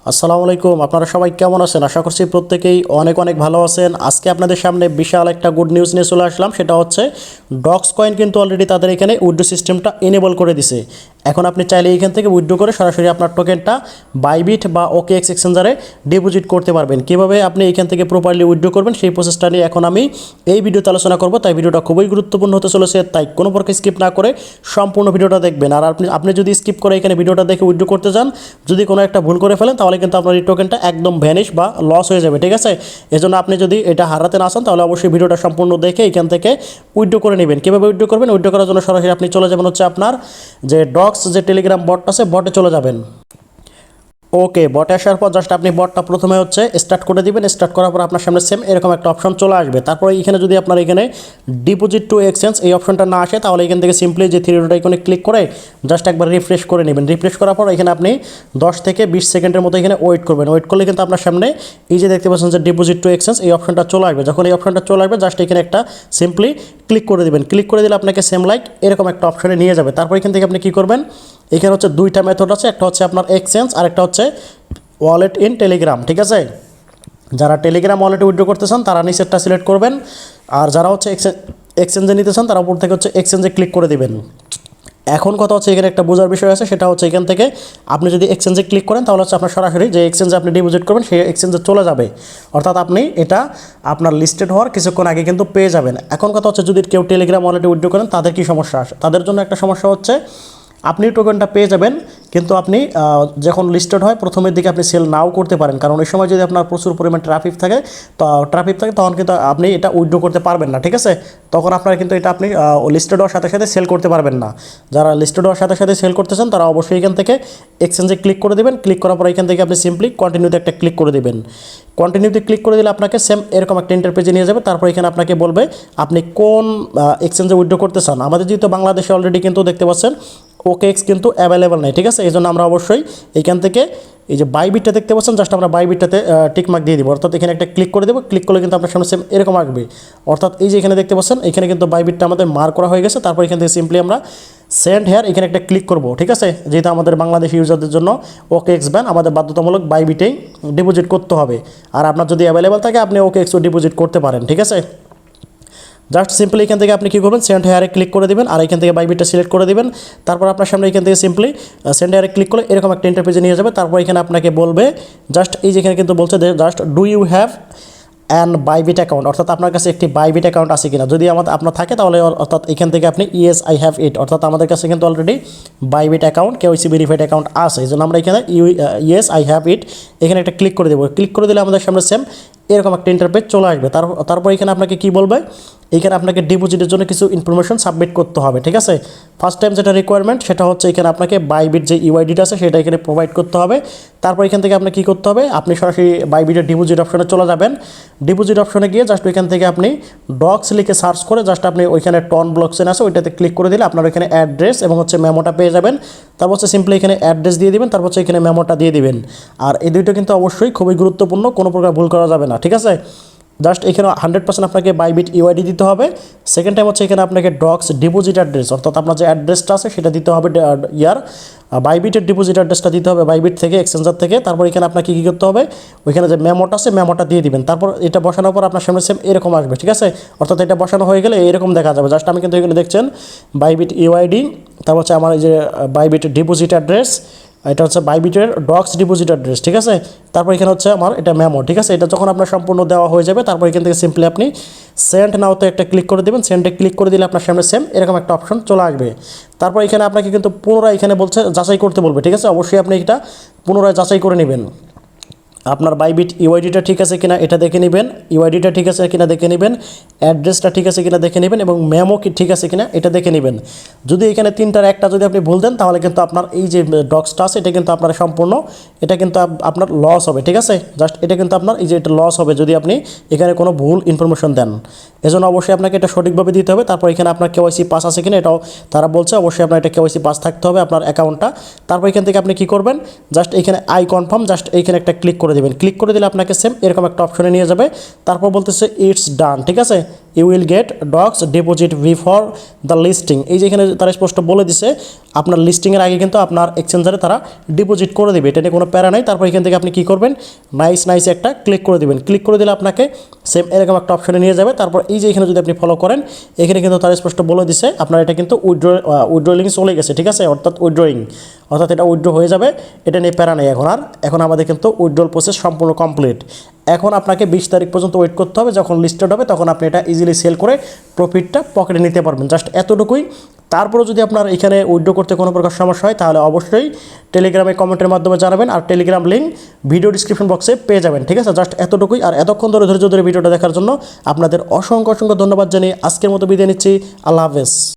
আসসালামু আলাইকুম। আপনারা সবাই কেমন আছেন? আশা করছি প্রত্যেকেই অনেক অনেক ভালো আছেন। আজকে আপনাদের সামনে বিশাল একটা গুড নিউজ নিয়ে চলে আসলাম। সেটা হচ্ছে ডক্স কয়েন কিন্তু অলরেডি তাদের এখানে উইথড্র সিস্টেমটা এনেবল করে দিছে। এখন আপনি চাইলে এখান থেকে উইথড্র করে সরাসরি আপনার টোকেনটা বাইবিট বা OKX এক্সচেঞ্জারে ডিপোজিট করতে পারবেন। কীভাবে আপনি এখান থেকে প্রপারলি উইথড্র করবেন সেই প্রসেসটা নিয়ে এখন আমি এই ভিডিওতে আলোচনা করব। তাই ভিডিওটা খুবই গুরুত্বপূর্ণ হতে চলেছে, তাই কোনো প্রকার স্কিপ না করে সম্পূর্ণ ভিডিওটা দেখবেন। আর আপনি যদি স্কিপ করে এখানে ভিডিওটা দেখে উইথড্র করতে যান, যদি কোনো একটা ভুল করে ফেলেন, তাহলে কিন্তু আপনার এই টোকেনটা একদম ভ্যানিশ বা লস হয়ে যাবে। ঠিক আছে, এজন্য আপনি যদি এটা হারাতে না চান, তাহলে অবশ্যই ভিডিওটা সম্পূর্ণ দেখে এখান থেকে উইথড্র করে নেবেন। কীভাবে উইথড্র করবেন? উইথড্র করার জন্য সরাসরি আপনি চলে যাবেন হচ্ছে আপনার যে ডক্স যে টেলিগ্রাম বট আছে, বটে চলে যাবেন। ওকে, বটে আসার পর জাস্ট আপনি বটটা প্রথমে হচ্ছে স্টার্ট করে দিবেন। স্টার্ট করার পর আপনার সামনে সেম এরকম একটা অপশন চলে আসবে। তারপরে এখানে যদি আপনার এখানে ডিপোজিট টু এক্সচেঞ্জ এই অপশনটা না আসে, তাহলে এখান থেকে সিম্পলি যে থ্রি ডট আইকনে ক্লিক করে জাস্ট একবার রিফ্রেশ করে নেবেন। রিফ্রেশ করার পর এখানে আপনি 10 থেকে 20 সেকেন্ডের মতো এখানে ওয়েট করবেন। ওয়েট করলে কিন্তু আপনার সামনে এই যে দেখতে পাচ্ছেন যে ডিপোজিট টু এক্সচেঞ্জ এই অপশনটা চলে আসবে। যখন এই অপশনটা চলে আসবে, জাস্ট এখানে একটা সিম্পলি ক্লিক করে দেবেন। ক্লিক করে দিলে আপনাকে সেম লাইক এরকম একটা অপশনে নিয়ে যাবে। তারপর এখান থেকে আপনি কী করবেন, এখানে হচ্ছে দুইটা মেথড আছে। একটা হচ্ছে আপনার এক্সচেঞ্জ আর একটা হচ্ছে ওয়ালেট ইন টেলিগ্রাম। ঠিক আছে, যারা টেলিগ্রাম ওয়ালেটে উইথড্র করতে চান তারা নিচেরটা সিলেক্ট করবেন, আর যারা হচ্ছে এক্সচেঞ্জে নিতে চান তারা উপর থেকে হচ্ছে এক্সচেঞ্জে ক্লিক করে দেবেন। এখন কথা হচ্ছে এখানে একটা বোঝার বিষয় আছে, সেটা হচ্ছে এখান থেকে আপনি যদি এক্সচেঞ্জে ক্লিক করেন, তাহলে হচ্ছে আপনার সরাসরি যে এক্সচেঞ্জে আপনি ডিপোজিট করবেন সেই এক্সচেঞ্জে চলে যাবে। অর্থাৎ আপনি এটা আপনার লিস্টেড হওয়ার কিছুক্ষণ আগে কিন্তু পেয়ে যাবেন। এখন কথা হচ্ছে যদি কেউ টেলিগ্রাম ওয়ালেটে উইথড্র করেন, তাদের কী সমস্যা আসে? তাদের জন্য একটা সমস্যা হচ্ছে আপনি টোকেনটা পেয়ে যাবেন, কিন্তু আপনি যখন লিস্টেড হয় প্রথমের দিকে আপনি সেল নাও করতে পারেন, কারণ ওই সময় যদি আপনার প্রচুর পরিমাণ ট্রাফিক থাকে তখন কিন্তু আপনি এটা উইথড্র করতে পারবেন না। ঠিক আছে, তখন আপনার কিন্তু এটা আপনি লিস্টেড হওয়ার সাথে সাথে সেল করতে পারবেন না। যারা লিস্টেড হওয়ার সাথে সাথে সেল করতে চান তারা অবশ্যই এখান থেকে এক্সচেঞ্জে ক্লিক করে দেবেন। ক্লিক করার পর এখান থেকে আপনি সিম্পলি কন্টিনিউতে একটা ক্লিক করে দেবেন। কন্টিনিউতে ক্লিক করে দিলে আপনাকে সেম এরকম একটা ইন্টারপেজে নিয়ে যাবে। তারপর এখানে আপনাকে বলবে আপনি কোন এক্সচেঞ্জে উইথড্র করতে চান। আমাদের যেহেতু বাংলাদেশে অলরেডি কিন্তু দেখতে পাচ্ছেন OKX কিন্তু অ্যাভেলেবেল নেই। ঠিক আছে, এই জন্য আমরা অবশ্যই এখান থেকে এই যে বাইবিটটা দেখতে পাচ্ছেন, জাস্ট আমরা বাইবিটটাতে টিকমার্ক দিয়ে দিব। অর্থাৎ এখানে একটা ক্লিক করে দেবো। ক্লিক করলে কিন্তু আপনার সামনে সেম এরকম আসবে। অর্থাৎ এই যে এখানে দেখতে পাচ্ছেন, এখানে কিন্তু বাইবিটটা আমাদের মার্ক করা হয়ে গেছে। তারপর এখান থেকে সিম্পলি আমরা সেন্ড হেয়ার এখানে একটা ক্লিক করব। ঠিক আছে, যেহেতু আমাদের বাংলাদেশি ইউজারদের জন্য OKX ব্যান, আমাদের বাধ্যতামূলক বাইবিটেই ডিপোজিট করতে হবে। আর আপনার যদি অ্যাভেলেবেল থাকে আপনি OKXও ডিপোজিট করতে পারেন। ঠিক আছে, জাস্ট সিম্পলি এখান থেকে আপনি কী করবেন, সেন্ড হেয়ারে ক্লিক করে দেবেন, আর এখান থেকে বাইবিটটা সিলেক্ট করে দেবেন। তারপর আপনার সামনে এখান থেকে সিম্পলি সেন্ড হেয়ারে ক্লিক করলে এরকম একটা ইন্টারপেজে নিয়ে যাবে। তারপর এখানে আপনাকে বলবে জাস্ট এই যেখানে কিন্তু বলছে just do you have an Bybit account, অর্থাৎ আপনার কাছে একটি বাইবিট অ্যাকাউন্ট আছে কিনা। যদি আপনার থাকে তাহলে অর্থাৎ এখান থেকে আপনি ইয়েস আই হ্যাভ ইট, অর্থাৎ আমাদের কাছে কিন্তু already Bybit account KYC verified account আছে। এই জন্য আমরা এখানে ইয়েস আই হ্যাভ ইট এখানে একটা ক্লিক করে দেবো। ক্লিক করে দিলে আমাদের সামনে সেম এরকম একটা ইন্টারপেজ চলে আসবে। তারপর এখানে আপনাকে কী বলবে, এখানে আপনাকে ডিপোজিটের জন্য কিছু ইনফরমেশন সাবমিট করতে হবে। ঠিক আছে, ফার্স্ট টাইম যেটা রিকোয়ারমেন্ট সেটা হচ্ছে এখানে আপনাকে বাইবিট যে ইউআইডিটা আছে সেটা এখানে প্রোভাইড করতে হবে। তারপর এখান থেকে আপনি কী করতে হবে, আপনি সরাসরি বাইবিটের ডিপোজিট অপশনে চলে যাবেন। ডিপোজিট অপশনে গিয়ে জাস্ট ওইখান থেকে আপনি ডক্স লিখে সার্চ করে জাস্ট আপনি ওইখানে টন ব্লকচেন আছে ওইটাতে ক্লিক করে দিলে আপনার ওইখানে অ্যাড্রেস এবং হচ্ছে মেমোটা পেয়ে যাবেন। তারপর হচ্ছে সিম্পলি এখানে অ্যাড্রেস দিয়ে দিবেন, তারপর হচ্ছে এখানে মেমোটা দিয়ে দিবেন। আর এই দুইটা কিন্তু অবশ্যই খুবই গুরুত্বপূর্ণ, কোনো প্রকার ভুল করা যাবে না। ঠিক আছে, জাস্ট এখানে 100% আপনাকে বাইবিট ইউআইডি দিতে হবে। সেকেন্ড টাইম হচ্ছে এখানে আপনাকে ডক্স ডিপোজিট অ্যাড্রেস, অর্থাৎ আপনার যে অ্যাড্রেসটা আছে সেটা দিতে হবে, বাইবিটের ডিপোজিট অ্যাড্রেসটা দিতে হবে বাইবিট থেকে, এক্সচেঞ্জার থেকে। তারপর এখানে আপনাকে কী করতে হবে, ওইখানে যে মেমোটা আছে মেমোটা দিয়ে দিবেন। তারপর এটা বসানোর পর আপনার সামনে সেম এরকম আসবে। ঠিক আছে, অর্থাৎ এটা বসানো হয়ে গেলে এরকম দেখা যাবে। জাস্ট আমি কিন্তু এখানে দেখছেন বাইবিট ইউআইডি, তারপর হচ্ছে আমার এই যে বাইবিট ডিপোজিট অ্যাড্রেস, এটা হচ্ছে বাইবিটের ডক্স ডিপোজিট অ্যাড্রেস। ঠিক আছে, তারপর এখানে হচ্ছে আমার এটা মেমো। ঠিক আছে, এটা যখন আপনার সম্পূর্ণ দেওয়া হয়ে যাবে, তারপর এখান থেকে সিম্পলি আপনি সেন্ড নাওতে একটা ক্লিক করে দেবেন। সেন্ডে ক্লিক করে দিলে আপনার সামনে সেম এরকম একটা অপশন চলে আসবে। তারপর এখানে আপনাকে কিন্তু পুনরায় এখানে বলছে যাচাই করতে বলবে। ঠিক আছে, অবশ্যই আপনি এটা পুনরায় যাচাই করে নেবেন। আপনার বাইবিট ইউআইডিটা ঠিক আছে কিনা এটা দেখে নেবেন, ইউআইডিটা ঠিক আছে কিনা দেখে নেবেন, অ্যাড্রেসটা ঠিক আছে কিনা দেখে নেবেন, এবং মেমো কি ঠিক আছে কিনা এটা দেখে নেবেন। যদি এখানে তিনটার একটা যদি আপনি ভুল দেন, তাহলে কিন্তু আপনার এই যে ডক্সটা আছে এটা কিন্তু আপনার সম্পূর্ণ এটা কিন্তু আপনার লস হবে। ঠিক আছে, জাস্ট এটা কিন্তু আপনার এই যে এটা লস হবে যদি আপনি এখানে কোনো ভুল ইনফরমেশন দেন। এজন্য অবশ্যই আপনাকে এটা সঠিকভাবে দিতে হবে। তারপর এখানে আপনার KYC পাস আছে কিনা এটাও তারা বলছে, অবশ্যই আপনার এটা KYC পাস থাকতে হবে আপনার অ্যাকাউন্টটা। তারপর এখান থেকে আপনি কী করবেন, জাস্ট এখানে আই কনফার্ম জাস্ট এইখানে একটা ক্লিক করে দেবেন। ক্লিক করে দিলে আপনাকে সেম এরকম একটা অপশনে নিয়ে যাবে। তারপর বলতেছে ইটস ডান। ঠিক আছে, you will get docs deposit before the listing. এই যে এখানে তারা স্পষ্ট বলে দিছে আপনার লিস্টিংয়ের আগে কিন্তু আপনার এক্সচেঞ্জারে তারা ডিপোজিট করে দেবে, এটা নিয়ে কোনো প্যারা নাই। তারপর এখান থেকে আপনি কী করবেন, নাইস একটা ক্লিক করে দেবেন। ক্লিক করে দিলে আপনাকে সেম এরকম একটা অপশনে নিয়ে যাবে। তারপর এই যে এখানে যদি আপনি ফলো করেন, এখানে কিন্তু তারা স্পষ্ট বলে দিছে আপনার এটা কিন্তু উইথড্রয়িং চলে গেছে, ঠিক আছে, অর্থাৎ এটা উইথড্র হয়ে যাবে। এটা নিয়ে প্যারা নেই এখন আমাদের কিন্তু উইথড্রল প্রসেস সম্পূর্ণ কমপ্লিট। এখন আপনাকে 20 তারিখ পর্যন্ত ওয়েট করতে হবে, যখন লিস্টেড হবে তখন আপনি এটা ইজিলি সেল করে প্রফিটটা পকেটে নিতে পারবেন। জাস্ট এতটুকুই। তারপরেও যদি আপনার এখানে উইথড্র করতে কোনো প্রকার সমস্যা হয় তাহলে অবশ্যই টেলিগ্রামে কমেন্টের মাধ্যমে জানাবেন, আর টেলিগ্রাম লিঙ্ক ভিডিও ডিসক্রিপশন বক্সে পেয়ে যাবেন, ঠিক আছে। জাস্ট এতটুকুই। আর এতক্ষণ ধরে ধৈর্য ধরে ভিডিওটা দেখার জন্য আপনাদের অসংখ্য ধন্যবাদ জানিয়ে আজকের মতো বিদায় নিচ্ছি। আল্লাহ হাফেজ।